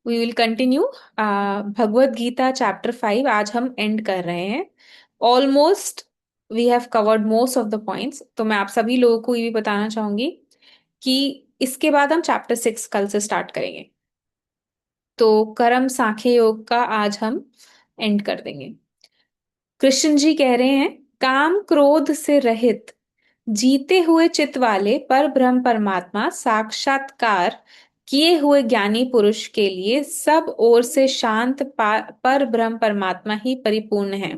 We will continue Bhagavad Gita chapter 5। आज हम end कर रहे हैं। Almost we have covered most of the points. तो मैं आप सभी लोगों को ये भी बताना चाहूंगी कि इसके बाद हम चैप्टर 6 कल से स्टार्ट करेंगे। तो कर्म सांख्य योग का आज हम एंड कर देंगे। कृष्ण जी कह रहे हैं, काम क्रोध से रहित जीते हुए चित वाले पर ब्रह्म परमात्मा साक्षात्कार किए हुए ज्ञानी पुरुष के लिए सब ओर से शांत पर ब्रह्म परमात्मा ही परिपूर्ण है।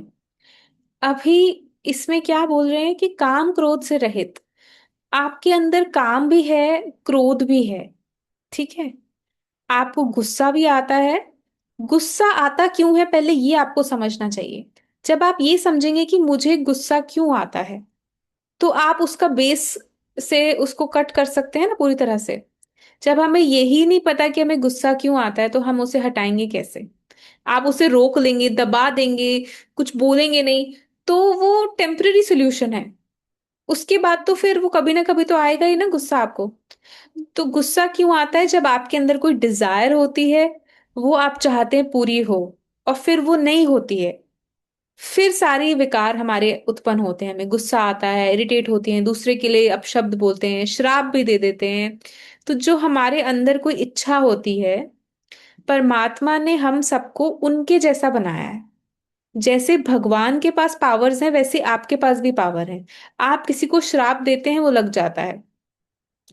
अभी इसमें क्या बोल रहे हैं कि काम क्रोध से रहित। आपके अंदर काम भी है, क्रोध भी है। ठीक है। आपको गुस्सा भी आता है। गुस्सा आता क्यों है, पहले ये आपको समझना चाहिए। जब आप ये समझेंगे कि मुझे गुस्सा क्यों आता है, तो आप उसका बेस से उसको कट कर सकते हैं ना पूरी तरह से। जब हमें यही नहीं पता कि हमें गुस्सा क्यों आता है, तो हम उसे हटाएंगे कैसे? आप उसे रोक लेंगे, दबा देंगे, कुछ बोलेंगे नहीं, तो वो टेम्पररी सोल्यूशन है। उसके बाद तो फिर वो कभी ना कभी तो आएगा ही ना गुस्सा आपको। तो गुस्सा क्यों आता है? जब आपके अंदर कोई डिजायर होती है, वो आप चाहते हैं पूरी हो, और फिर वो नहीं होती है, फिर सारे विकार हमारे उत्पन्न होते हैं। हमें गुस्सा आता है, इरिटेट होती हैं, दूसरे के लिए अपशब्द बोलते हैं, श्राप भी दे देते हैं। तो जो हमारे अंदर कोई इच्छा होती है, परमात्मा ने हम सबको उनके जैसा बनाया है। जैसे भगवान के पास पावर्स हैं, वैसे आपके पास भी पावर है। आप किसी को श्राप देते हैं, वो लग जाता है।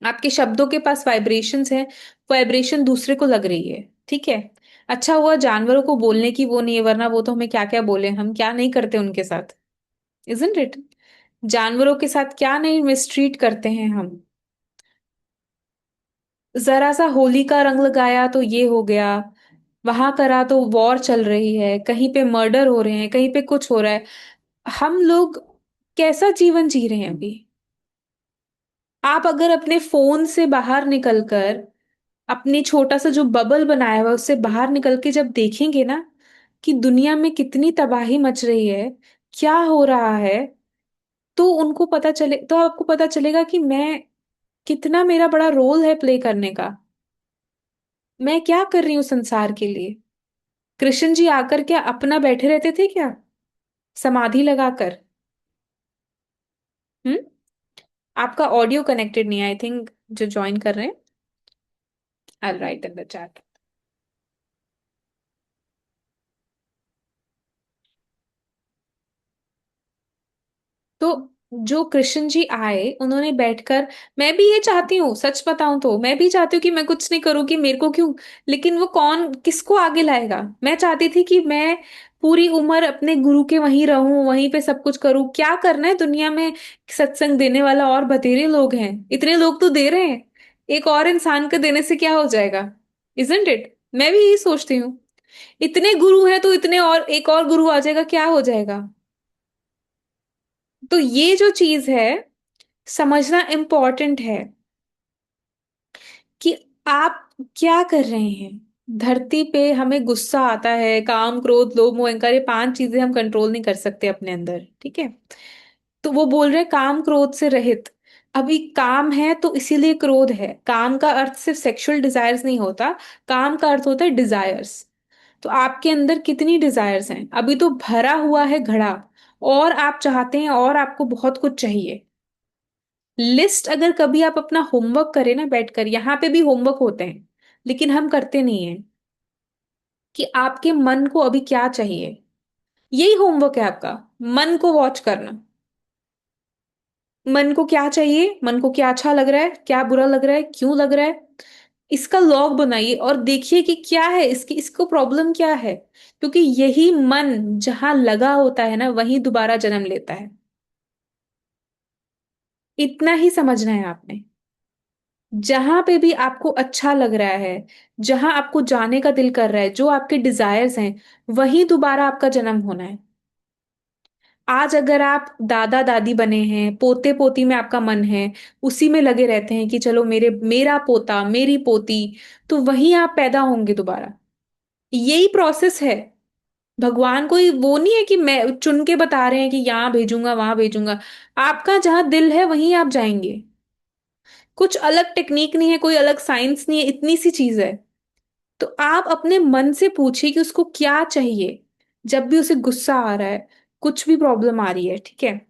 आपके शब्दों के पास वाइब्रेशंस हैं, वाइब्रेशन दूसरे को लग रही है। ठीक है। अच्छा हुआ जानवरों को बोलने की वो नहीं है, वरना वो तो हमें क्या क्या बोले, हम क्या नहीं करते उनके साथ। Isn't it? जानवरों के साथ क्या नहीं मिसट्रीट करते हैं हम। जरा सा होली का रंग लगाया तो ये हो गया, वहां करा तो वॉर चल रही है, कहीं पे मर्डर हो रहे हैं, कहीं पे कुछ हो रहा है। हम लोग कैसा जीवन जी रहे हैं अभी? आप अगर अपने फोन से बाहर निकलकर अपनी छोटा सा जो बबल बनाया हुआ है, उससे बाहर निकल के जब देखेंगे ना कि दुनिया में कितनी तबाही मच रही है, क्या हो रहा है, तो उनको पता चले, तो आपको पता चलेगा कि मैं कितना, मेरा बड़ा रोल है प्ले करने का। मैं क्या कर रही हूँ संसार के लिए। कृष्ण जी आकर क्या अपना बैठे रहते थे क्या, समाधि लगाकर? हम्म। आपका ऑडियो कनेक्टेड नहीं, आई थिंक, जो ज्वाइन कर रहे हैं। आई राइट इन द चैट। तो जो कृष्ण जी आए, उन्होंने बैठकर, मैं भी ये चाहती हूँ, सच बताऊं तो मैं भी चाहती हूँ कि मैं कुछ नहीं करूँ, कि मेरे को क्यों। लेकिन वो कौन किसको आगे लाएगा? मैं चाहती थी कि मैं पूरी उम्र अपने गुरु के वहीं रहूं, वहीं पे सब कुछ करूं। क्या करना है दुनिया में? सत्संग देने वाला और बतेरे लोग हैं, इतने लोग तो दे रहे हैं। एक और इंसान के देने से क्या हो जाएगा? Isn't it? मैं भी यही सोचती हूँ। इतने गुरु हैं तो इतने और, एक और गुरु आ जाएगा, क्या हो जाएगा? तो ये जो चीज है, समझना इम्पोर्टेंट है कि आप क्या कर रहे हैं। धरती पे हमें गुस्सा आता है, काम क्रोध लोभ मोह अहंकार, ये 5 चीजें हम कंट्रोल नहीं कर सकते अपने अंदर। ठीक है। तो वो बोल रहे हैं काम क्रोध से रहित। अभी काम है तो इसीलिए क्रोध है। काम का अर्थ सिर्फ सेक्सुअल डिजायर्स नहीं होता, काम का अर्थ होता है डिजायर्स। तो आपके अंदर कितनी डिजायर्स हैं? अभी तो भरा हुआ है घड़ा, और आप चाहते हैं, और आपको बहुत कुछ चाहिए। लिस्ट अगर कभी आप अपना होमवर्क करें ना बैठकर, यहाँ पे भी होमवर्क होते हैं, लेकिन हम करते नहीं है कि आपके मन को अभी क्या चाहिए। यही होमवर्क है आपका, मन को वॉच करना। मन को क्या चाहिए, मन को क्या अच्छा लग रहा है, क्या बुरा लग रहा है, क्यों लग रहा है। इसका लॉग बनाइए और देखिए कि क्या है इसकी, इसको प्रॉब्लम क्या है। क्योंकि यही मन जहां लगा होता है ना, वहीं दोबारा जन्म लेता है। इतना ही समझना है आपने। जहां पे भी आपको अच्छा लग रहा है, जहां आपको जाने का दिल कर रहा है, जो आपके डिजायर्स हैं, वहीं दोबारा आपका जन्म होना है। आज अगर आप दादा दादी बने हैं, पोते पोती में आपका मन है, उसी में लगे रहते हैं कि चलो मेरे, मेरा पोता मेरी पोती, तो वहीं आप पैदा होंगे दोबारा। यही प्रोसेस है। भगवान कोई वो नहीं है कि मैं चुन के बता रहे हैं कि यहाँ भेजूंगा वहां भेजूंगा। आपका जहां दिल है वहीं आप जाएंगे। कुछ अलग टेक्निक नहीं है, कोई अलग साइंस नहीं है, इतनी सी चीज है। तो आप अपने मन से पूछिए कि उसको क्या चाहिए। जब भी उसे गुस्सा आ रहा है, कुछ भी प्रॉब्लम आ रही है, ठीक है।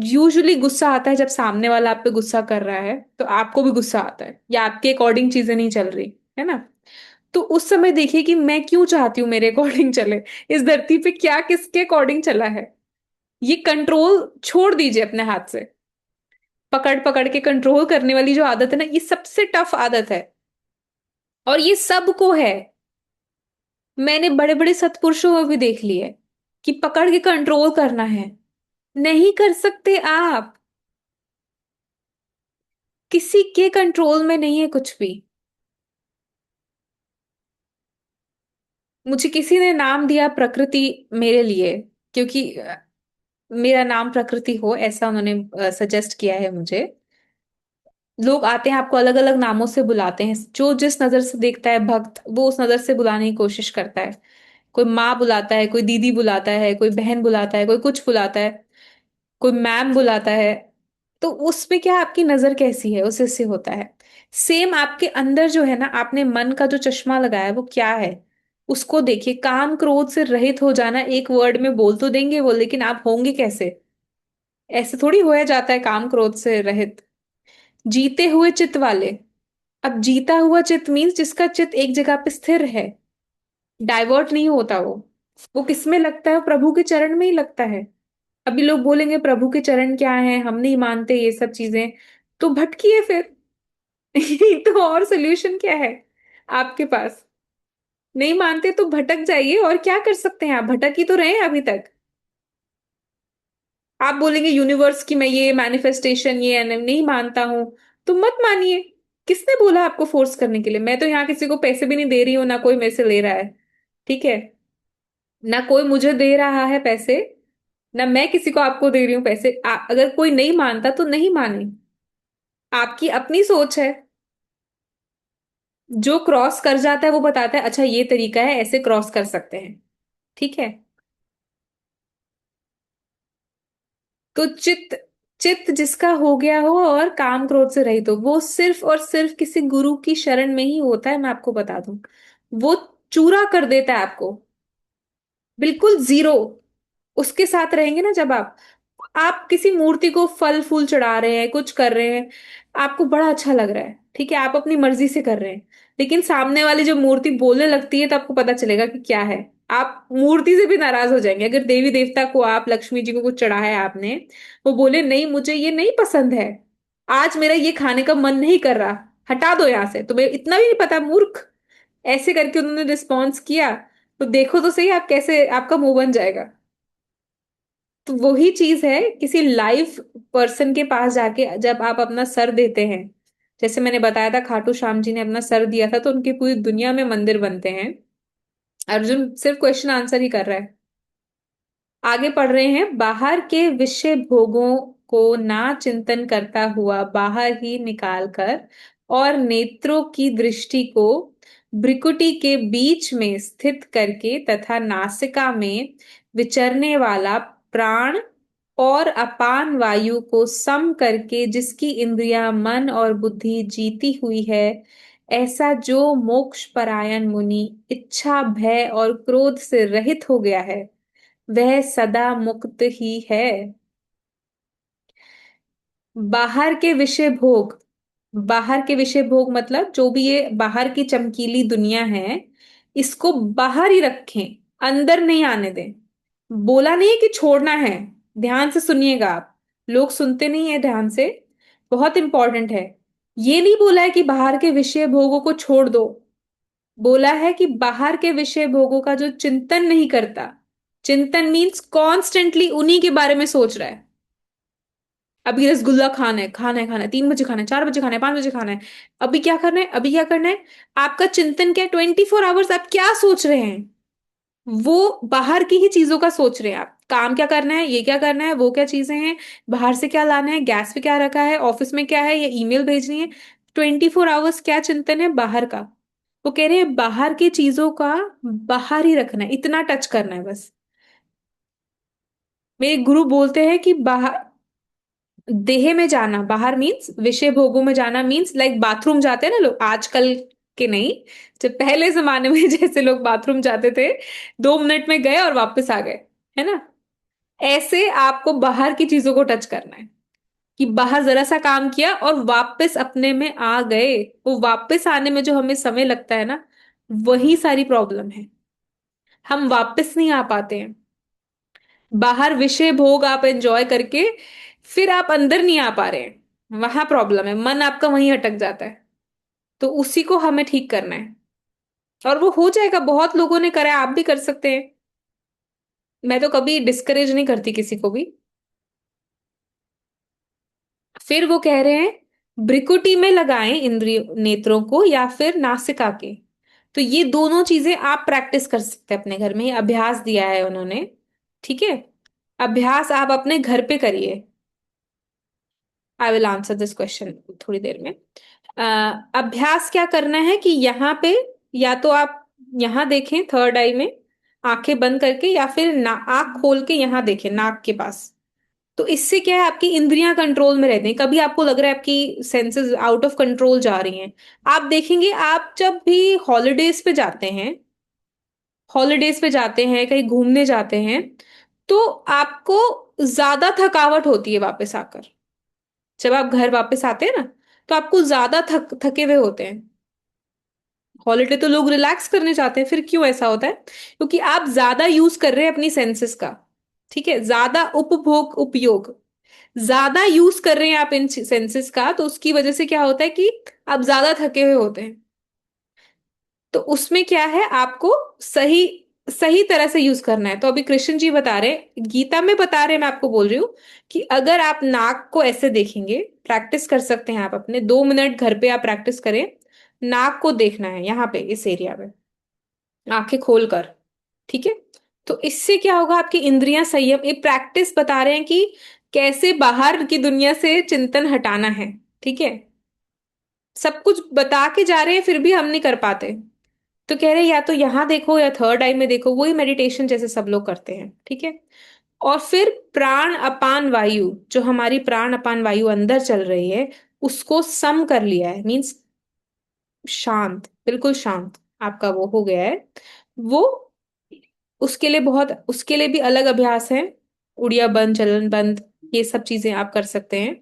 यूजुअली गुस्सा आता है जब सामने वाला आप पे गुस्सा कर रहा है, तो आपको भी गुस्सा आता है या आपके अकॉर्डिंग चीजें नहीं चल रही, है ना। तो उस समय देखिए कि मैं क्यों चाहती हूँ मेरे अकॉर्डिंग चले। इस धरती पे क्या किसके अकॉर्डिंग चला है। ये कंट्रोल छोड़ दीजिए अपने हाथ से। पकड़ पकड़ के कंट्रोल करने वाली जो आदत है ना, ये सबसे टफ आदत है। और ये सबको है। मैंने बड़े बड़े सत्पुरुषों में भी देख लिया है कि पकड़ के कंट्रोल करना है। नहीं कर सकते आप। किसी के कंट्रोल में नहीं है कुछ भी। मुझे किसी ने नाम दिया प्रकृति मेरे लिए, क्योंकि मेरा नाम प्रकृति हो ऐसा उन्होंने सजेस्ट किया है मुझे। लोग आते हैं आपको अलग अलग नामों से बुलाते हैं, जो जिस नजर से देखता है भक्त वो उस नजर से बुलाने की कोशिश करता है। कोई माँ बुलाता है, कोई दीदी बुलाता है, कोई बहन बुलाता है, कोई कुछ बुलाता है, कोई मैम बुलाता है। तो उसमें क्या आपकी नजर कैसी है उस से होता है। सेम आपके अंदर जो है ना, आपने मन का जो चश्मा लगाया है वो क्या है, उसको देखिए। काम क्रोध से रहित हो जाना एक वर्ड में बोल तो देंगे वो, लेकिन आप होंगे कैसे। ऐसे थोड़ी होया जाता है काम क्रोध से रहित। जीते हुए चित्त वाले। अब जीता हुआ चित्त मीन्स जिसका चित्त एक जगह पे स्थिर है, डाइवर्ट नहीं होता वो किस में लगता है, प्रभु के चरण में ही लगता है। अभी लोग बोलेंगे प्रभु के चरण क्या है, हम नहीं मानते ये सब चीजें। तो भटकिए फिर। तो और सोल्यूशन क्या है आपके पास। नहीं मानते तो भटक जाइए, और क्या कर सकते हैं, आप भटक ही तो रहे हैं अभी तक। आप बोलेंगे यूनिवर्स की मैं ये मैनिफेस्टेशन ये नहीं मानता हूं, तो मत मानिए। किसने बोला आपको फोर्स करने के लिए। मैं तो यहाँ किसी को पैसे भी नहीं दे रही हूँ, ना कोई मेरे से ले रहा है, ठीक है। ना कोई मुझे दे रहा है पैसे, ना मैं किसी को आपको दे रही हूँ पैसे। अगर कोई नहीं मानता तो नहीं माने। आपकी अपनी सोच है। जो क्रॉस कर जाता है वो बताता है अच्छा ये तरीका है, ऐसे क्रॉस कर सकते हैं, ठीक है। तो चित्त, चित्त जिसका हो गया हो और काम क्रोध से रहित हो, वो सिर्फ और सिर्फ किसी गुरु की शरण में ही होता है, मैं आपको बता दूं। वो चूरा कर देता है आपको, बिल्कुल जीरो। उसके साथ रहेंगे ना जब आप किसी मूर्ति को फल फूल चढ़ा रहे हैं, कुछ कर रहे हैं, आपको बड़ा अच्छा लग रहा है, ठीक है, आप अपनी मर्जी से कर रहे हैं। लेकिन सामने वाली जो मूर्ति बोलने लगती है तो आपको पता चलेगा कि क्या है। आप मूर्ति से भी नाराज हो जाएंगे। अगर देवी देवता को, आप लक्ष्मी जी को कुछ चढ़ाया है आपने, वो बोले नहीं मुझे ये नहीं पसंद है, आज मेरा ये खाने का मन नहीं कर रहा, हटा दो यहाँ से, तुम्हें इतना भी नहीं पता मूर्ख। ऐसे करके उन्होंने रिस्पॉन्स किया, तो देखो तो सही आप कैसे आपका मुंह बन जाएगा। तो वही चीज है किसी लाइव पर्सन के पास जाके जब आप अपना सर देते हैं। जैसे मैंने बताया था खाटू श्याम जी ने अपना सर दिया था तो उनकी पूरी दुनिया में मंदिर बनते हैं। अर्जुन सिर्फ क्वेश्चन आंसर ही कर रहा है। आगे पढ़ रहे हैं। बाहर के विषय भोगों को ना चिंतन करता हुआ बाहर ही निकाल कर, और नेत्रों की दृष्टि को भ्रिकुटी के बीच में स्थित करके तथा नासिका में विचरने वाला प्राण और अपान वायु को सम करके जिसकी इंद्रियां मन और बुद्धि जीती हुई है, ऐसा जो मोक्ष परायण मुनि इच्छा भय और क्रोध से रहित हो गया है, वह सदा मुक्त ही है। बाहर के विषय भोग, बाहर के विषय भोग मतलब जो भी ये बाहर की चमकीली दुनिया है, इसको बाहर ही रखें, अंदर नहीं आने दें। बोला नहीं है कि छोड़ना है। ध्यान से सुनिएगा आप, लोग सुनते नहीं है ध्यान से। बहुत इंपॉर्टेंट है। ये नहीं बोला है कि बाहर के विषय भोगों को छोड़ दो। बोला है कि बाहर के विषय भोगों का जो चिंतन नहीं करता, चिंतन मीन्स कॉन्स्टेंटली उन्हीं के बारे में सोच रहा है। अभी रसगुल्ला खाना है, खाना है, खाना है, 3 बजे खाना है, 4 बजे खाना है, 5 बजे खाना है। अभी क्या करना है, अभी क्या करना है। आपका चिंतन क्या है, 24 आवर्स आप क्या सोच रहे हैं। वो बाहर की ही चीजों का सोच रहे हैं। आप काम क्या करना है, ये क्या करना है, वो क्या चीजें हैं, बाहर से क्या लाना है, गैस पे क्या रखा है, ऑफिस में क्या है, या ईमेल भेजनी है। 24 आवर्स क्या चिंतन है, बाहर का। वो कह रहे हैं बाहर की चीजों का बाहर ही रखना है, इतना टच करना है बस। मेरे गुरु बोलते हैं कि बाहर, देह में जाना बाहर मीन्स विषय भोगों में जाना मीन्स लाइक बाथरूम जाते हैं ना लोग आजकल। कि नहीं, जब पहले जमाने में जैसे लोग बाथरूम जाते थे, 2 मिनट में गए और वापस आ गए, है ना, ऐसे आपको बाहर की चीजों को टच करना है, कि बाहर जरा सा काम किया और वापस अपने में आ गए। वो वापस आने में जो हमें समय लगता है ना, वही सारी प्रॉब्लम है। हम वापस नहीं आ पाते हैं। बाहर विषय भोग आप एंजॉय करके फिर आप अंदर नहीं आ पा रहे हैं, वहां प्रॉब्लम है, मन आपका वहीं अटक जाता है। तो उसी को हमें ठीक करना है, और वो हो जाएगा। बहुत लोगों ने करा है, आप भी कर सकते हैं। मैं तो कभी डिस्करेज नहीं करती किसी को भी। फिर वो कह रहे हैं भ्रिकुटी में लगाएं इंद्रिय नेत्रों को या फिर नासिका के। तो ये दोनों चीजें आप प्रैक्टिस कर सकते हैं अपने घर में, ये अभ्यास दिया है उन्होंने। ठीक है, अभ्यास आप अपने घर पे करिए। I will answer this question थोड़ी देर में। अभ्यास क्या करना है कि यहाँ पे, या तो आप यहाँ देखें थर्ड आई में आंखें बंद करके, या फिर आंख खोल के यहाँ देखें नाक के पास। तो इससे क्या है, आपकी इंद्रियां कंट्रोल में रहती हैं। कभी आपको लग रहा है आपकी सेंसेस आउट ऑफ कंट्रोल जा रही हैं, आप देखेंगे, आप जब भी हॉलीडेज पे जाते हैं, हॉलीडेज पे जाते हैं, कहीं घूमने जाते हैं, तो आपको ज्यादा थकावट होती है वापस आकर। जब आप घर वापस आते हैं ना, तो आपको ज्यादा थके हुए होते हैं। हॉलीडे तो लोग रिलैक्स करने जाते हैं, फिर क्यों ऐसा होता है? क्योंकि आप ज्यादा यूज कर रहे हैं अपनी सेंसेस का। ठीक है, ज्यादा उपभोग उपयोग, ज्यादा यूज कर रहे हैं आप इन सेंसेस का, तो उसकी वजह से क्या होता है कि आप ज्यादा थके हुए होते हैं। तो उसमें क्या है, आपको सही सही तरह से यूज करना है। तो अभी कृष्ण जी बता रहे, गीता में बता रहे, मैं आपको बोल रही हूँ कि अगर आप नाक को ऐसे देखेंगे, प्रैक्टिस कर सकते हैं आप अपने 2 मिनट घर पे आप प्रैक्टिस करें। नाक को देखना है यहाँ पे इस एरिया में, आंखें खोल कर। ठीक है, तो इससे क्या होगा, आपकी इंद्रियां संयम, ये प्रैक्टिस बता रहे हैं कि कैसे बाहर की दुनिया से चिंतन हटाना है। ठीक है, सब कुछ बता के जा रहे हैं फिर भी हम नहीं कर पाते। तो कह रहे हैं या तो यहां देखो या थर्ड आई में देखो, वही मेडिटेशन जैसे सब लोग करते हैं। ठीक है, और फिर प्राण अपान वायु, जो हमारी प्राण अपान वायु अंदर चल रही है, उसको सम कर लिया है, मीन्स शांत, बिल्कुल शांत आपका वो हो गया है। वो उसके लिए बहुत, उसके लिए भी अलग अभ्यास है, उड़िया बंद, चलन बंद, ये सब चीजें आप कर सकते हैं।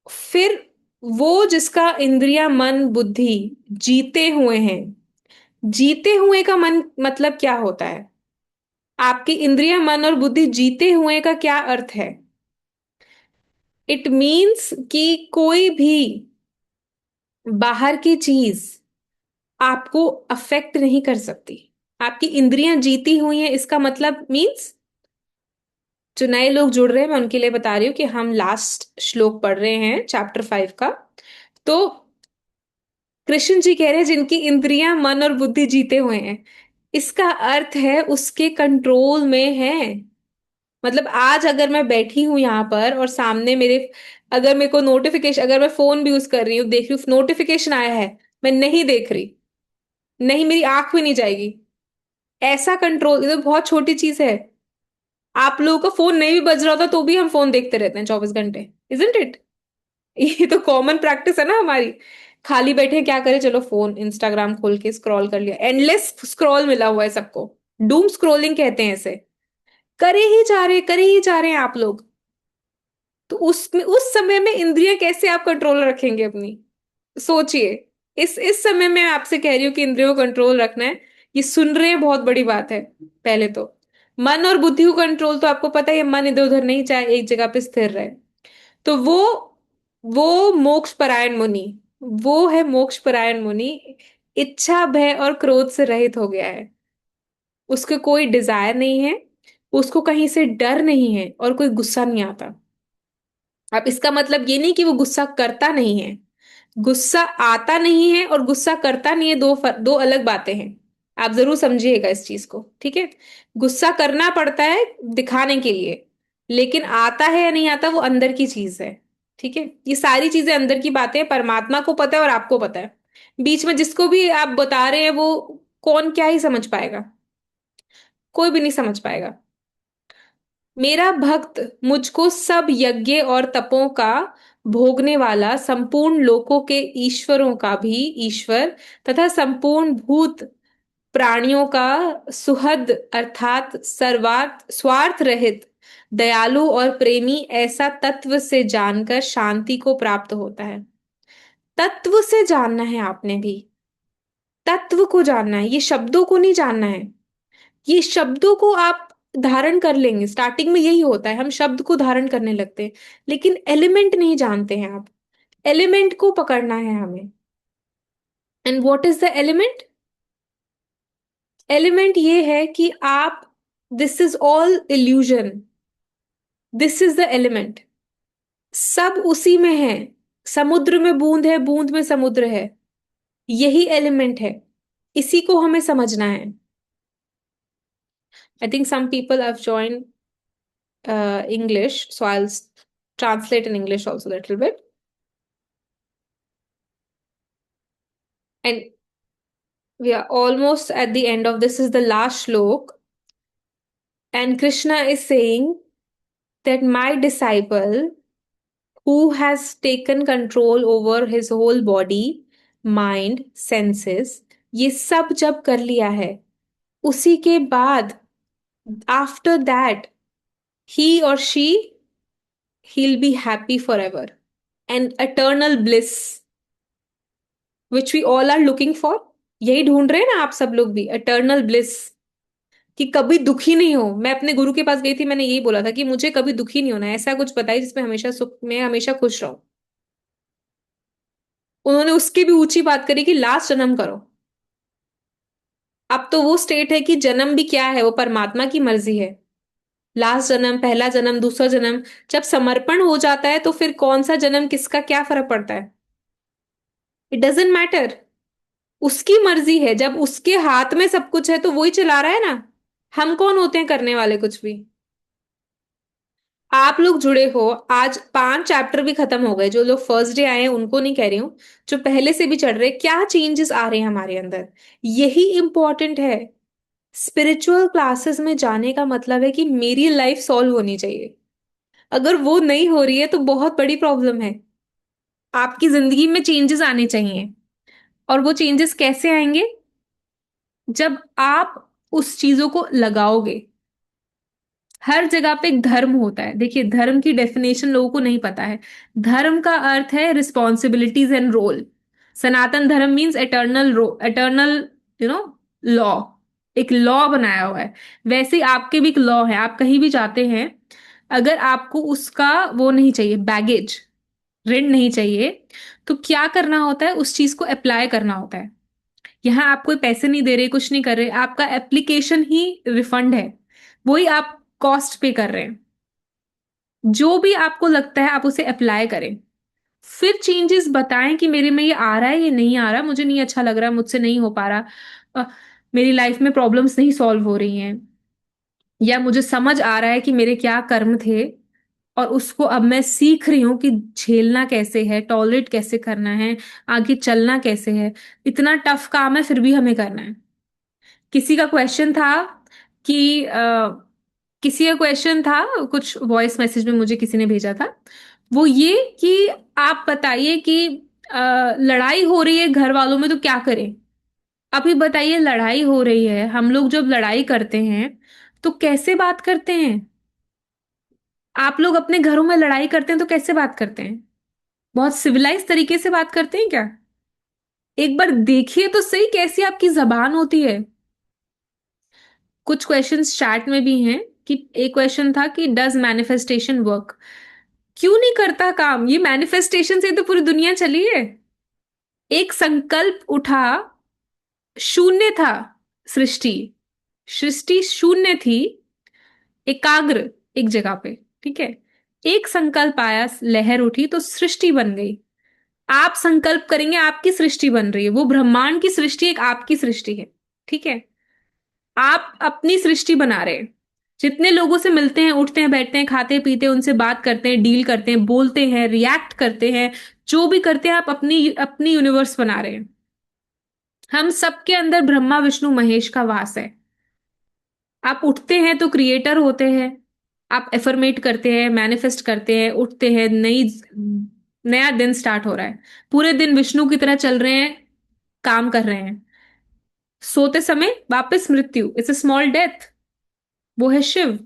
फिर वो जिसका इंद्रिया मन बुद्धि जीते हुए हैं, जीते हुए का मन मतलब क्या होता है? आपकी इंद्रिय मन और बुद्धि जीते हुए का क्या अर्थ है? इट मीन्स कि कोई भी बाहर की चीज आपको अफेक्ट नहीं कर सकती। आपकी इंद्रियां जीती हुई हैं, इसका मतलब मीन्स, जो नए लोग जुड़ रहे हैं मैं उनके लिए बता रही हूँ कि हम लास्ट श्लोक पढ़ रहे हैं चैप्टर 5 का। तो कृष्ण जी कह रहे हैं जिनकी इंद्रियां मन और बुद्धि जीते हुए हैं, इसका अर्थ है उसके कंट्रोल में है। मतलब आज अगर मैं बैठी हूं यहाँ पर और सामने मेरे, अगर मेरे को नोटिफिकेशन, अगर मैं फोन भी यूज कर रही हूँ, देख रही हूँ नोटिफिकेशन आया है, मैं नहीं देख रही, नहीं, मेरी आंख भी नहीं जाएगी। ऐसा कंट्रोल, ये तो बहुत छोटी चीज है। आप लोगों का फोन नहीं भी बज रहा होता तो भी हम फोन देखते रहते हैं 24 घंटे, इजंट इट? ये तो कॉमन प्रैक्टिस है ना हमारी। खाली बैठे क्या करें, चलो फोन इंस्टाग्राम खोल के स्क्रॉल कर लिया, एंडलेस स्क्रॉल मिला हुआ है सबको, डूम स्क्रॉलिंग कहते हैं इसे। करे ही जा रहे हैं आप लोग। तो उसमें, उस समय में इंद्रियां कैसे आप कंट्रोल रखेंगे अपनी? सोचिए। इस समय में मैं आपसे कह रही हूँ कि इंद्रियों को कंट्रोल रखना है, ये सुन रहे हैं बहुत बड़ी बात है। पहले तो मन और बुद्धि को कंट्रोल, तो आपको पता है मन इधर उधर नहीं चाहे एक जगह पे स्थिर रहे। तो वो मोक्ष परायण मुनि, वो है मोक्ष परायण मुनि। इच्छा भय और क्रोध से रहित हो गया है, उसके कोई डिजायर नहीं है, उसको कहीं से डर नहीं है, और कोई गुस्सा नहीं आता। अब इसका मतलब ये नहीं कि वो गुस्सा करता नहीं है। गुस्सा आता नहीं है और गुस्सा करता नहीं है, दो अलग बातें हैं। आप जरूर समझिएगा इस चीज को। ठीक है, गुस्सा करना पड़ता है दिखाने के लिए, लेकिन आता है या नहीं आता वो अंदर की चीज है। ठीक है, ये सारी चीजें अंदर की बातें हैं, परमात्मा को पता है और आपको पता है। बीच में जिसको भी आप बता रहे हैं वो कौन क्या ही समझ पाएगा? कोई भी नहीं समझ पाएगा। मेरा भक्त मुझको सब यज्ञ और तपों का भोगने वाला, संपूर्ण लोकों के ईश्वरों का भी ईश्वर, तथा संपूर्ण भूत प्राणियों का सुहद अर्थात सर्वार्थ स्वार्थ रहित, दयालु और प्रेमी, ऐसा तत्व से जानकर शांति को प्राप्त होता है। तत्व से जानना है आपने भी, तत्व को जानना है, ये शब्दों को नहीं जानना है। ये शब्दों को आप धारण कर लेंगे, स्टार्टिंग में यही होता है, हम शब्द को धारण करने लगते हैं, लेकिन एलिमेंट नहीं जानते हैं आप। एलिमेंट को पकड़ना है हमें। And what is the element? Element ये है कि आप, this is all illusion, this is the element. सब उसी में है। समुद्र में बूंद है, बूंद में समुद्र है। यही एलिमेंट है। इसी को हमें समझना है। I think some people have joined English, so I'll translate in English also a little bit. And we are almost at the end of this, is the last shlok. And Krishna is saying that my disciple who has taken control over his whole body, mind, senses, ये सब जब कर लिया है, उसी के बाद, after that, he or she, he'll be happy forever. And eternal bliss, which we all are looking for. यही ढूंढ रहे हैं ना आप सब लोग भी, इटर्नल ब्लिस, कि कभी दुखी नहीं हो। मैं अपने गुरु के पास गई थी, मैंने यही बोला था कि मुझे कभी दुखी नहीं होना है, ऐसा कुछ बताइए जिसमें हमेशा सुख में, हमेशा खुश रहो। उन्होंने उसकी भी ऊंची बात करी कि लास्ट जन्म करो। अब तो वो स्टेट है कि जन्म भी क्या है, वो परमात्मा की मर्जी है। लास्ट जन्म, पहला जन्म, दूसरा जन्म, जब समर्पण हो जाता है तो फिर कौन सा जन्म किसका क्या फर्क पड़ता है? It doesn't matter. उसकी मर्जी है, जब उसके हाथ में सब कुछ है तो वही चला रहा है ना। हम कौन होते हैं करने वाले कुछ भी? आप लोग जुड़े हो, आज 5 चैप्टर भी खत्म हो गए। जो लोग फर्स्ट डे आए हैं उनको नहीं कह रही हूं, जो पहले से भी चढ़ रहे हैं, क्या चेंजेस आ रहे हैं हमारे अंदर, यही इंपॉर्टेंट है। स्पिरिचुअल क्लासेस में जाने का मतलब है कि मेरी लाइफ सॉल्व होनी चाहिए। अगर वो नहीं हो रही है तो बहुत बड़ी प्रॉब्लम है। आपकी जिंदगी में चेंजेस आने चाहिए। और वो चेंजेस कैसे आएंगे? जब आप उस चीजों को लगाओगे। हर जगह पे एक धर्म होता है। देखिए, धर्म की डेफिनेशन लोगों को नहीं पता है। धर्म का अर्थ है responsibilities and role. Sanatan Dharma means eternal eternal, you know, law. एक लॉ बनाया हुआ है। वैसे ही आपके भी एक लॉ है। आप कहीं भी जाते हैं, अगर आपको उसका वो नहीं चाहिए, बैगेज, ऋण नहीं चाहिए, तो क्या करना होता है? उस चीज को अप्लाई करना होता है। यहाँ आप कोई पैसे नहीं दे रहे, कुछ नहीं कर रहे, आपका एप्लीकेशन ही रिफंड है। वही आप कॉस्ट पे कर रहे हैं। जो भी आपको लगता है आप उसे अप्लाई करें। फिर चेंजेस बताएं कि मेरे में ये आ रहा है, ये नहीं आ रहा, मुझे नहीं अच्छा लग रहा, मुझसे नहीं हो पा रहा, मेरी लाइफ में प्रॉब्लम्स नहीं सॉल्व हो रही हैं, या मुझे समझ आ रहा है कि मेरे क्या कर्म थे और उसको अब मैं सीख रही हूं कि झेलना कैसे है, टॉलरेट कैसे करना है, आगे चलना कैसे है। इतना टफ काम है, फिर भी हमें करना है। किसी का क्वेश्चन था कि किसी का क्वेश्चन था, कुछ वॉइस मैसेज में मुझे किसी ने भेजा था, वो ये कि आप बताइए कि लड़ाई हो रही है घर वालों में तो क्या करें। अभी बताइए, लड़ाई हो रही है, हम लोग जब लड़ाई करते हैं तो कैसे बात करते हैं? आप लोग अपने घरों में लड़ाई करते हैं तो कैसे बात करते हैं? बहुत सिविलाइज तरीके से बात करते हैं क्या? एक बार देखिए तो सही कैसी आपकी जबान होती है। कुछ क्वेश्चंस चैट में भी हैं कि एक क्वेश्चन था कि डज मैनिफेस्टेशन वर्क? क्यों नहीं करता काम? ये मैनिफेस्टेशन से तो पूरी दुनिया चली है। एक संकल्प उठा, शून्य था सृष्टि, सृष्टि शून्य थी, एकाग्र एक जगह पे, ठीक है। एक संकल्प आया, लहर उठी तो सृष्टि बन गई। आप संकल्प करेंगे, आपकी सृष्टि बन रही है। वो ब्रह्मांड की सृष्टि एक आपकी सृष्टि है, ठीक है। आप अपनी सृष्टि बना रहे हैं। जितने लोगों से मिलते हैं, उठते हैं, बैठते हैं, खाते पीते हैं, उनसे बात करते हैं, डील करते हैं, बोलते हैं, रिएक्ट करते हैं, जो भी करते हैं, आप अपनी अपनी यूनिवर्स बना रहे हैं। हम सबके अंदर ब्रह्मा विष्णु महेश का वास है। आप उठते हैं तो क्रिएटर होते हैं। आप एफर्मेट करते हैं, मैनिफेस्ट करते हैं, उठते हैं, नई नया दिन स्टार्ट हो रहा है, पूरे दिन विष्णु की तरह चल रहे हैं, काम कर रहे हैं, सोते समय वापस मृत्यु, इट्स अ स्मॉल डेथ, वो है शिव।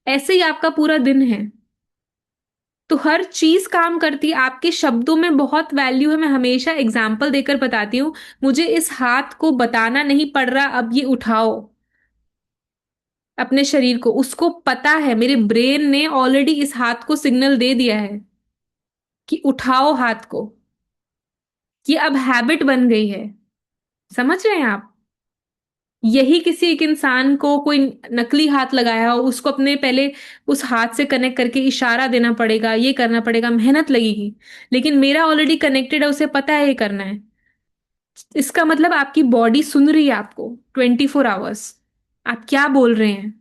ऐसे ही आपका पूरा दिन है। तो हर चीज काम करती है, आपके शब्दों में बहुत वैल्यू है। मैं हमेशा एग्जाम्पल देकर बताती हूँ, मुझे इस हाथ को बताना नहीं पड़ रहा, अब ये उठाओ अपने शरीर को, उसको पता है, मेरे ब्रेन ने ऑलरेडी इस हाथ को सिग्नल दे दिया है कि उठाओ हाथ को। ये अब हैबिट बन गई है, समझ रहे हैं आप? यही किसी एक इंसान को कोई नकली हाथ लगाया हो, उसको अपने पहले उस हाथ से कनेक्ट करके इशारा देना पड़ेगा, ये करना पड़ेगा, मेहनत लगेगी। लेकिन मेरा ऑलरेडी कनेक्टेड है, उसे पता है ये करना है। इसका मतलब आपकी बॉडी सुन रही है आपको 24 आवर्स, आप क्या बोल रहे हैं।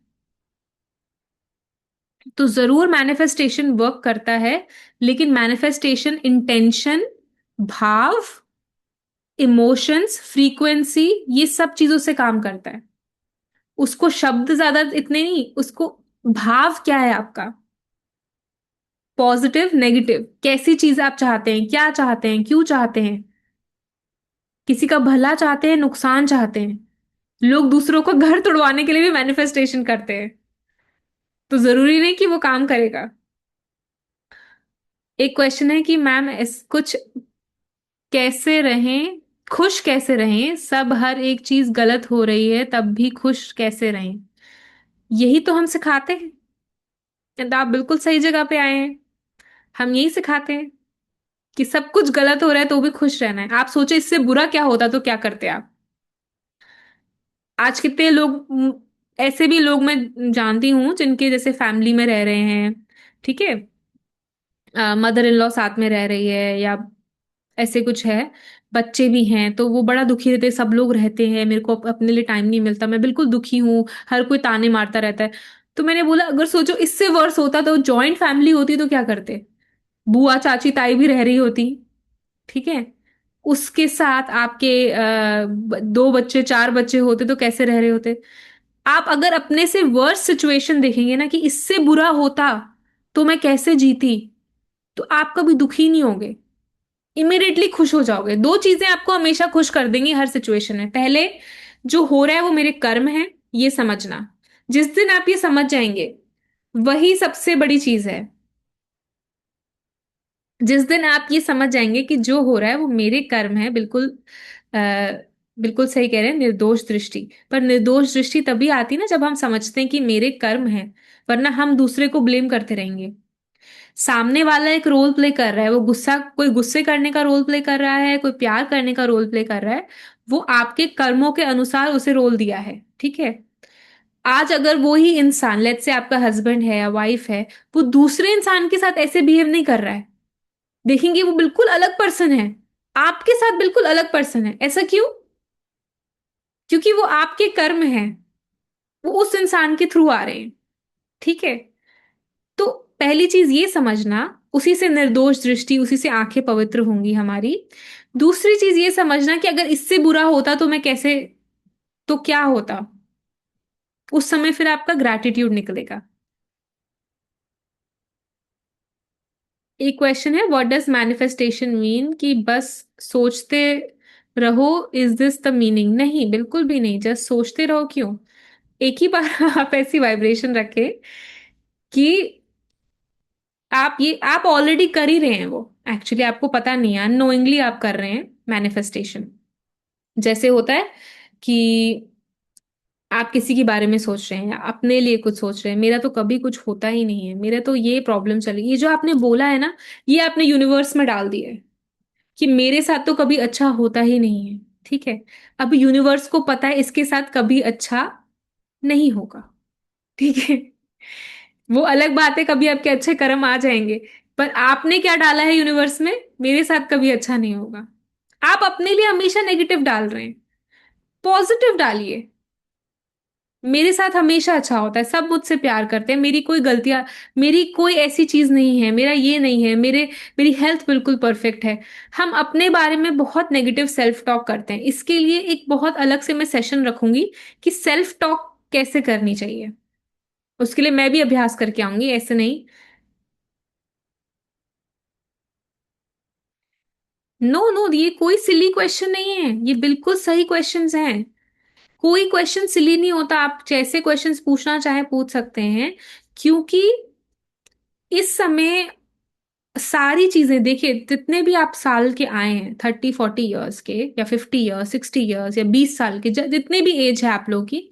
तो जरूर मैनिफेस्टेशन वर्क करता है, लेकिन मैनिफेस्टेशन इंटेंशन, भाव, इमोशंस, फ्रीक्वेंसी, ये सब चीजों से काम करता है। उसको शब्द ज्यादा इतने नहीं, उसको भाव क्या है आपका, पॉजिटिव नेगेटिव, कैसी चीज आप चाहते हैं, क्या चाहते हैं, क्यों चाहते हैं। किसी का भला चाहते हैं, नुकसान चाहते हैं। लोग दूसरों को घर तोड़वाने के लिए भी मैनिफेस्टेशन करते हैं, तो जरूरी नहीं कि वो काम करेगा। एक क्वेश्चन है कि मैम इस कुछ कैसे रहें, खुश कैसे रहें, सब हर एक चीज गलत हो रही है तब भी खुश कैसे रहें। यही तो हम सिखाते हैं। तो आप बिल्कुल सही जगह पे आए हैं। हम यही सिखाते हैं कि सब कुछ गलत हो रहा है तो भी खुश रहना है। आप सोचे इससे बुरा क्या होता तो क्या करते आप? आज कितने लोग ऐसे भी लोग मैं जानती हूँ जिनके जैसे फैमिली में रह रहे हैं, ठीक है, मदर इन लॉ साथ में रह रही है या ऐसे कुछ है, बच्चे भी हैं, तो वो बड़ा दुखी रहते हैं, सब लोग रहते हैं, मेरे को अपने लिए टाइम नहीं मिलता, मैं बिल्कुल दुखी हूँ, हर कोई ताने मारता रहता है। तो मैंने बोला अगर सोचो इससे वर्स होता तो जॉइंट फैमिली होती तो क्या करते? बुआ चाची ताई भी रह रही होती, ठीक है, उसके साथ आपके दो बच्चे चार बच्चे होते तो कैसे रह रहे होते। आप अगर अपने से वर्स सिचुएशन देखेंगे ना कि इससे बुरा होता तो मैं कैसे जीती, तो आप कभी दुखी नहीं होगे, इमिडिएटली खुश हो जाओगे। दो चीजें आपको हमेशा खुश कर देंगी हर सिचुएशन में। पहले, जो हो रहा है वो मेरे कर्म है, ये समझना। जिस दिन आप ये समझ जाएंगे, वही सबसे बड़ी चीज है। जिस दिन आप ये समझ जाएंगे कि जो हो रहा है वो मेरे कर्म है, बिल्कुल आ, बिल्कुल सही कह रहे हैं, निर्दोष दृष्टि। पर निर्दोष दृष्टि तभी आती ना जब हम समझते हैं कि मेरे कर्म है, वरना हम दूसरे को ब्लेम करते रहेंगे। सामने वाला एक रोल प्ले कर रहा है, वो गुस्सा, कोई गुस्से करने का रोल प्ले कर रहा है, कोई प्यार करने का रोल प्ले कर रहा है, वो आपके कर्मों के अनुसार उसे रोल दिया है, ठीक है। आज अगर वो ही इंसान, लेट्स से आपका हस्बैंड है या वाइफ है, वो दूसरे इंसान के साथ ऐसे बिहेव नहीं कर रहा है, देखेंगे वो बिल्कुल अलग पर्सन है, आपके साथ बिल्कुल अलग पर्सन है। ऐसा क्यों? क्योंकि वो आपके कर्म हैं, वो उस इंसान के थ्रू आ रहे हैं, ठीक है। तो पहली चीज ये समझना, उसी से निर्दोष दृष्टि, उसी से आंखें पवित्र होंगी हमारी। दूसरी चीज ये समझना कि अगर इससे बुरा होता तो मैं कैसे, तो क्या होता, उस समय फिर आपका ग्रैटिट्यूड निकलेगा। एक क्वेश्चन है, व्हाट डज मैनिफेस्टेशन मीन, कि बस सोचते रहो, इज दिस द मीनिंग? नहीं, बिल्कुल भी नहीं, जस्ट सोचते रहो क्यों। एक ही बार आप ऐसी वाइब्रेशन रखें कि आप ऑलरेडी कर ही रहे हैं वो, एक्चुअली आपको पता नहीं है, अननोइंगली आप कर रहे हैं मैनिफेस्टेशन। जैसे होता है कि आप किसी के बारे में सोच रहे हैं या अपने लिए कुछ सोच रहे हैं, मेरा तो कभी कुछ होता ही नहीं है, मेरा तो ये प्रॉब्लम चली, ये जो आपने बोला है ना, ये आपने यूनिवर्स में डाल दिया है कि मेरे साथ तो कभी अच्छा होता ही नहीं है, ठीक है। अब यूनिवर्स को पता है इसके साथ कभी अच्छा नहीं होगा, ठीक है। वो अलग बात है, कभी आपके अच्छे कर्म आ जाएंगे, पर आपने क्या डाला है यूनिवर्स में, मेरे साथ कभी अच्छा नहीं होगा। आप अपने लिए हमेशा नेगेटिव डाल रहे हैं, पॉजिटिव डालिए। मेरे साथ हमेशा अच्छा होता है, सब मुझसे प्यार करते हैं, मेरी कोई गलतियां, मेरी कोई ऐसी चीज नहीं है, मेरा ये नहीं है, मेरी हेल्थ बिल्कुल परफेक्ट है। हम अपने बारे में बहुत नेगेटिव सेल्फ टॉक करते हैं। इसके लिए एक बहुत अलग से मैं सेशन रखूंगी कि सेल्फ टॉक कैसे करनी चाहिए। उसके लिए मैं भी अभ्यास करके आऊंगी, ऐसे नहीं। नो नो, ये कोई सिली क्वेश्चन नहीं है, ये बिल्कुल सही क्वेश्चंस हैं। कोई क्वेश्चन सिली नहीं होता, आप जैसे क्वेश्चंस पूछना चाहे पूछ सकते हैं। क्योंकि इस समय सारी चीजें देखिए, जितने भी आप साल के आए हैं, 30-40 ईयर्स के, या 50 ईयर्स, 60 ईयर्स, या 20 साल के, जितने भी एज है आप लोग की,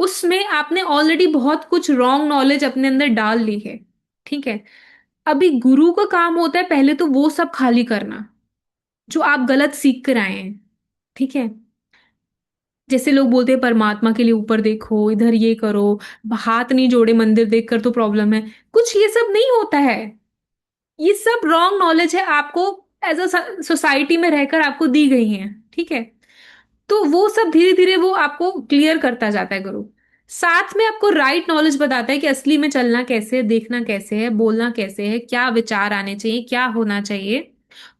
उसमें आपने ऑलरेडी बहुत कुछ रॉन्ग नॉलेज अपने अंदर डाल ली है। ठीक है। अभी गुरु का काम होता है पहले तो वो सब खाली करना जो आप गलत सीख कर आए हैं। ठीक है। जैसे लोग बोलते हैं परमात्मा के लिए ऊपर देखो, इधर ये करो, हाथ नहीं जोड़े मंदिर देखकर तो प्रॉब्लम है। कुछ ये सब नहीं होता है। ये सब रॉन्ग नॉलेज है, आपको एज अ सोसाइटी में रहकर आपको दी गई है। ठीक है। तो वो सब धीरे धीरे वो आपको क्लियर करता जाता है गुरु। साथ में आपको राइट नॉलेज बताता है कि असली में चलना कैसे है, देखना कैसे है, बोलना कैसे है, क्या विचार आने चाहिए, क्या होना चाहिए।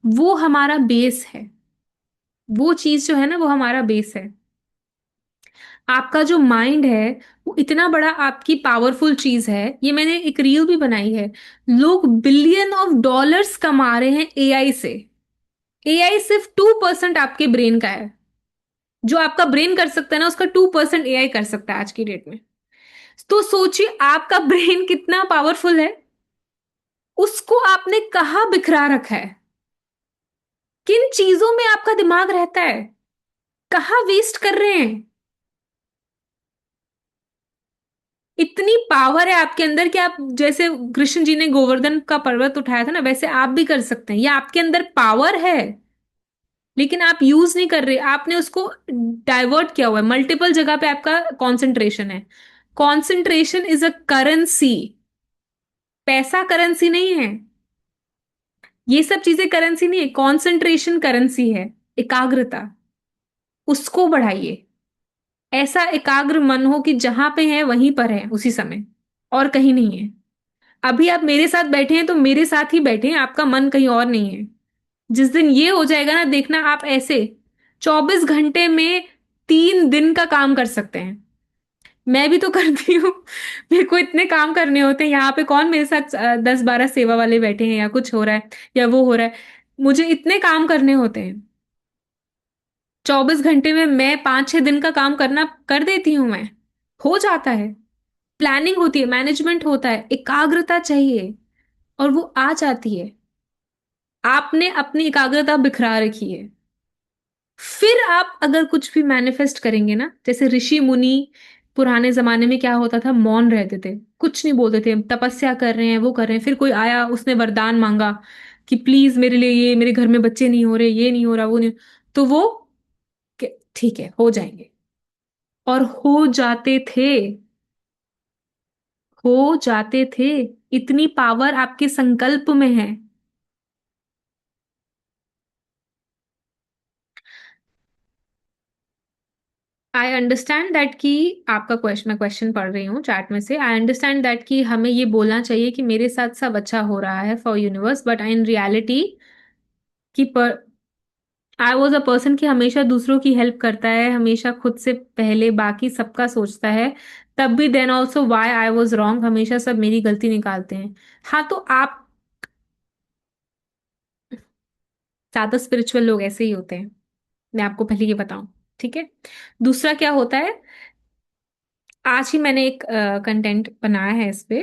वो हमारा बेस है। वो चीज जो है ना, वो हमारा बेस है। आपका जो माइंड है वो इतना बड़ा आपकी पावरफुल चीज है। ये मैंने एक रील भी बनाई है। लोग $1 बिलियन कमा रहे हैं एआई से। एआई सिर्फ 2% आपके ब्रेन का है। जो आपका ब्रेन कर सकता है ना, उसका 2% एआई कर सकता है आज की डेट में। तो सोचिए आपका ब्रेन कितना पावरफुल है। उसको आपने कहाँ बिखरा रखा है? किन चीजों में आपका दिमाग रहता है? कहाँ वेस्ट कर रहे हैं? इतनी पावर है आपके अंदर कि आप, जैसे कृष्ण जी ने गोवर्धन का पर्वत उठाया था ना, वैसे आप भी कर सकते हैं। ये आपके अंदर पावर है, लेकिन आप यूज नहीं कर रहे। आपने उसको डाइवर्ट किया हुआ है, मल्टीपल जगह पे आपका कंसंट्रेशन है। Concentration is a currency. पैसा करेंसी नहीं है। ये सब चीजें करेंसी नहीं है, कंसंट्रेशन करेंसी है। एकाग्रता, उसको बढ़ाइए। ऐसा एकाग्र मन हो कि जहां पे है वहीं पर है उसी समय, और कहीं नहीं है। अभी आप मेरे साथ बैठे हैं तो मेरे साथ ही बैठे हैं, आपका मन कहीं और नहीं है। जिस दिन ये हो जाएगा ना, देखना आप ऐसे 24 घंटे में 3 दिन का काम कर सकते हैं। मैं भी तो करती हूँ। मेरे को इतने काम करने होते हैं यहाँ पे, कौन मेरे साथ 10-12 सेवा वाले बैठे हैं या कुछ हो रहा है या वो हो रहा है। मुझे इतने काम करने होते हैं। 24 घंटे में मैं 5-6 दिन का काम करना कर देती हूँ मैं। हो जाता है। प्लानिंग होती है, मैनेजमेंट होता है, एकाग्रता चाहिए, और वो आ जाती है। आपने अपनी एकाग्रता बिखरा रखी है। फिर आप अगर कुछ भी मैनिफेस्ट करेंगे ना, जैसे ऋषि मुनि पुराने जमाने में क्या होता था, मौन रहते थे, कुछ नहीं बोलते थे, तपस्या कर रहे हैं, वो कर रहे हैं। फिर कोई आया, उसने वरदान मांगा कि प्लीज मेरे लिए ये, मेरे घर में बच्चे नहीं हो रहे, ये नहीं हो रहा, वो नहीं। तो वो ठीक है, हो जाएंगे। और हो जाते थे। हो जाते थे। इतनी पावर आपके संकल्प में है। आई अंडरस्टैंड दैट कि आपका क्वेश्चन, मैं क्वेश्चन पढ़ रही हूँ चैट में से। आई अंडरस्टैंड दैट कि हमें ये बोलना चाहिए कि मेरे साथ सब अच्छा हो रहा है for universe, but in reality कि पर आई वॉज अ पर्सन कि हमेशा दूसरों की हेल्प करता है, हमेशा खुद से पहले बाकी सबका सोचता है। तब भी then also why I was wrong, हमेशा सब मेरी गलती निकालते हैं। हाँ, तो आप, ज्यादा स्पिरिचुअल लोग ऐसे ही होते हैं, मैं आपको पहले ये बताऊं। ठीक है। दूसरा क्या होता है, आज ही मैंने एक कंटेंट बनाया है इस पे।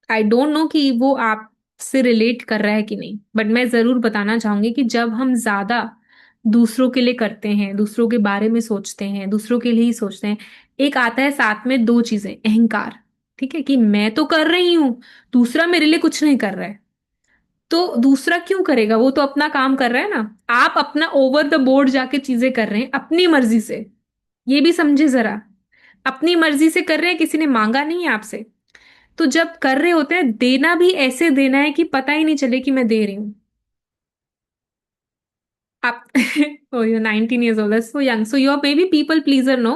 आई डोंट नो कि वो आपसे रिलेट कर रहा है कि नहीं, बट मैं जरूर बताना चाहूंगी कि जब हम ज्यादा दूसरों के लिए करते हैं, दूसरों के बारे में सोचते हैं, दूसरों के लिए ही सोचते हैं, एक आता है साथ में दो चीजें, अहंकार। ठीक है, कि मैं तो कर रही हूं, दूसरा मेरे लिए कुछ नहीं कर रहा है। तो दूसरा क्यों करेगा, वो तो अपना काम कर रहा है ना। आप अपना ओवर द बोर्ड जाके चीजें कर रहे हैं अपनी मर्जी से। ये भी समझे जरा। अपनी मर्जी से कर रहे हैं, किसी ने मांगा नहीं है आपसे। तो जब कर रहे होते हैं, देना भी ऐसे देना है कि पता ही नहीं चले कि मैं दे रही हूं। आप oh, you're 19 years old, that's so young, so you're maybe people pleaser, no?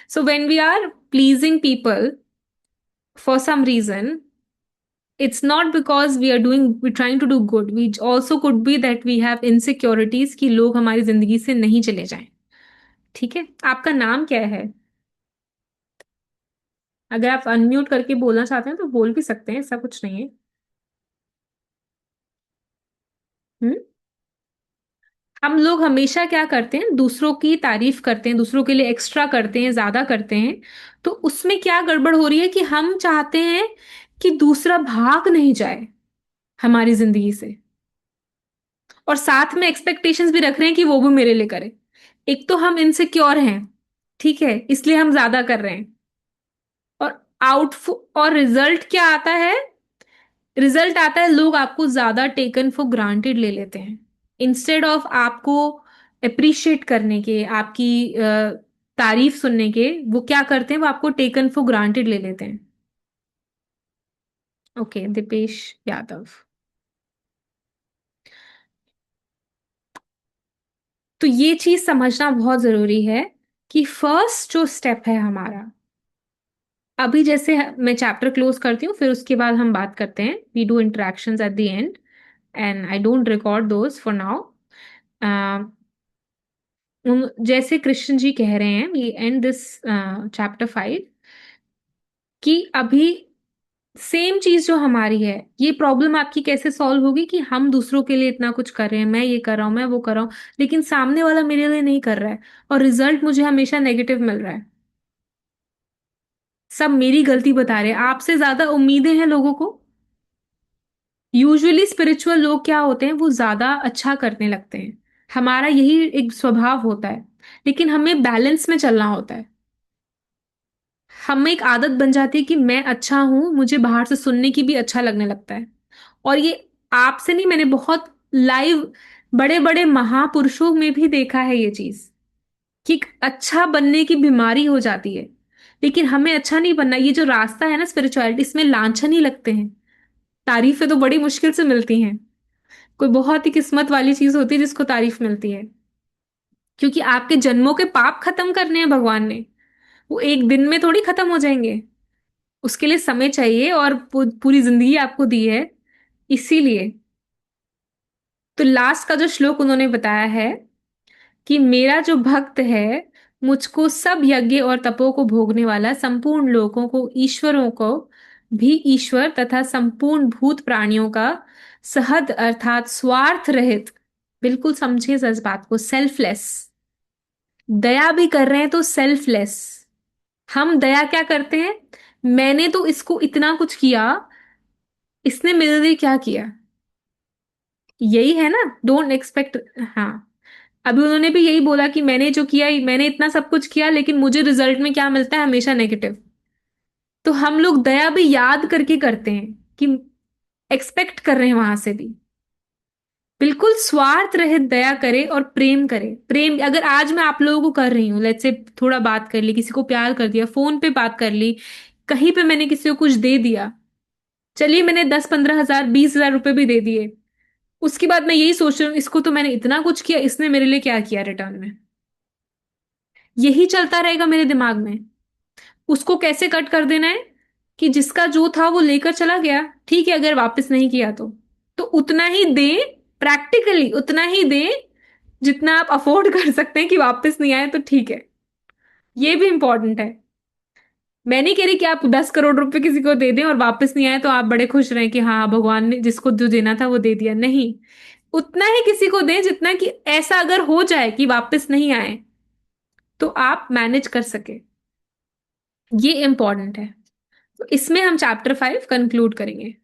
So when we are pleasing people for some reason, it's not because we're trying to do good. We also could be that we have insecurities कि लोग हमारी जिंदगी से नहीं चले जाएं। ठीक है। आपका नाम क्या है? अगर आप अनम्यूट करके बोलना चाहते हैं तो बोल भी सकते हैं, ऐसा कुछ नहीं है। हम्म। हम लोग हमेशा क्या करते हैं, दूसरों की तारीफ करते हैं, दूसरों के लिए एक्स्ट्रा करते हैं, ज्यादा करते हैं। तो उसमें क्या गड़बड़ हो रही है कि हम चाहते हैं कि दूसरा भाग नहीं जाए हमारी जिंदगी से, और साथ में एक्सपेक्टेशंस भी रख रहे हैं कि वो भी मेरे लिए करे। एक तो हम इनसिक्योर हैं, ठीक है, इसलिए हम ज्यादा कर रहे हैं। और आउटपुट और रिजल्ट क्या आता है? रिजल्ट आता है लोग आपको ज्यादा टेकन फॉर ग्रांटेड ले लेते हैं, इंस्टेड ऑफ आपको अप्रिशिएट करने के, आपकी तारीफ सुनने के। वो क्या करते हैं, वो आपको टेकन फॉर ग्रांटेड ले लेते हैं। ओके, दीपेश यादव। तो ये चीज समझना बहुत जरूरी है कि फर्स्ट जो स्टेप है हमारा, अभी जैसे मैं चैप्टर क्लोज करती हूँ, फिर उसके बाद हम बात करते हैं, we do interactions at the end, and I don't record those for now. जैसे कृष्ण जी कह रहे हैं, वी एंड दिस चैप्टर 5, कि अभी सेम चीज जो हमारी है, ये प्रॉब्लम आपकी कैसे सॉल्व होगी कि हम दूसरों के लिए इतना कुछ कर रहे हैं, मैं ये कर रहा हूं, मैं वो कर रहा हूं, लेकिन सामने वाला मेरे लिए नहीं कर रहा है, और रिजल्ट मुझे हमेशा नेगेटिव मिल रहा है। सब मेरी गलती बता रहे हैं, आपसे ज्यादा उम्मीदें हैं लोगों को। यूजुअली स्पिरिचुअल लोग क्या होते हैं, वो ज्यादा अच्छा करने लगते हैं, हमारा यही एक स्वभाव होता है। लेकिन हमें बैलेंस में चलना होता है। हमें एक आदत बन जाती है कि मैं अच्छा हूं, मुझे बाहर से सुनने की भी अच्छा लगने लगता है। और ये आपसे नहीं, मैंने बहुत लाइव बड़े बड़े महापुरुषों में भी देखा है ये चीज, कि एक अच्छा बनने की बीमारी हो जाती है। लेकिन हमें अच्छा नहीं बनना, ये जो रास्ता है ना स्पिरिचुअलिटी, इसमें लांछन ही लगते हैं। तारीफें तो बड़ी मुश्किल से मिलती हैं। कोई बहुत ही किस्मत वाली चीज होती है जिसको तारीफ मिलती है, क्योंकि आपके जन्मों के पाप खत्म करने हैं भगवान ने। वो एक दिन में थोड़ी खत्म हो जाएंगे, उसके लिए समय चाहिए, और पूरी जिंदगी आपको दी है, इसीलिए। तो लास्ट का जो श्लोक उन्होंने बताया है कि मेरा जो भक्त है, मुझको सब यज्ञ और तपों को भोगने वाला, संपूर्ण लोकों को, ईश्वरों को भी ईश्वर तथा संपूर्ण भूत प्राणियों का सहद अर्थात स्वार्थ रहित, बिल्कुल समझिए इस बात को, सेल्फलेस। दया भी कर रहे हैं तो सेल्फलेस। हम दया क्या करते हैं, मैंने तो इसको इतना कुछ किया, इसने मेरे लिए क्या किया, यही है ना, डोंट एक्सपेक्ट। हाँ, अभी उन्होंने भी यही बोला कि मैंने जो किया, मैंने इतना सब कुछ किया, लेकिन मुझे रिजल्ट में क्या मिलता है, हमेशा नेगेटिव। तो हम लोग दया भी याद करके करते हैं, कि एक्सपेक्ट कर रहे हैं वहां से भी। बिल्कुल स्वार्थ रहित दया करे और प्रेम करे। प्रेम अगर आज मैं आप लोगों को कर रही हूँ, लेट्स से थोड़ा बात कर ली, किसी को प्यार कर दिया, फोन पे बात कर ली, कहीं पे मैंने किसी को कुछ दे दिया, चलिए मैंने 10-15 हजार 20 हजार रुपए भी दे दिए, उसके बाद मैं यही सोच रही हूँ, इसको तो मैंने इतना कुछ किया, इसने मेरे लिए क्या किया रिटर्न में। यही चलता रहेगा मेरे दिमाग में। उसको कैसे कट कर देना है, कि जिसका जो था वो लेकर चला गया, ठीक है, अगर वापस नहीं किया तो उतना ही दें, प्रैक्टिकली उतना ही दें जितना आप अफोर्ड कर सकते हैं, कि वापस नहीं आए तो ठीक है। ये भी इंपॉर्टेंट है। मैं नहीं कह रही कि आप 10 करोड़ रुपए किसी को दे दें और वापस नहीं आए तो आप बड़े खुश रहें कि हाँ भगवान ने जिसको जो देना था वो दे दिया, नहीं। उतना ही किसी को दें जितना कि ऐसा अगर हो जाए कि वापस नहीं आए तो आप मैनेज कर सके। ये इंपॉर्टेंट है। तो इसमें हम चैप्टर 5 कंक्लूड करेंगे।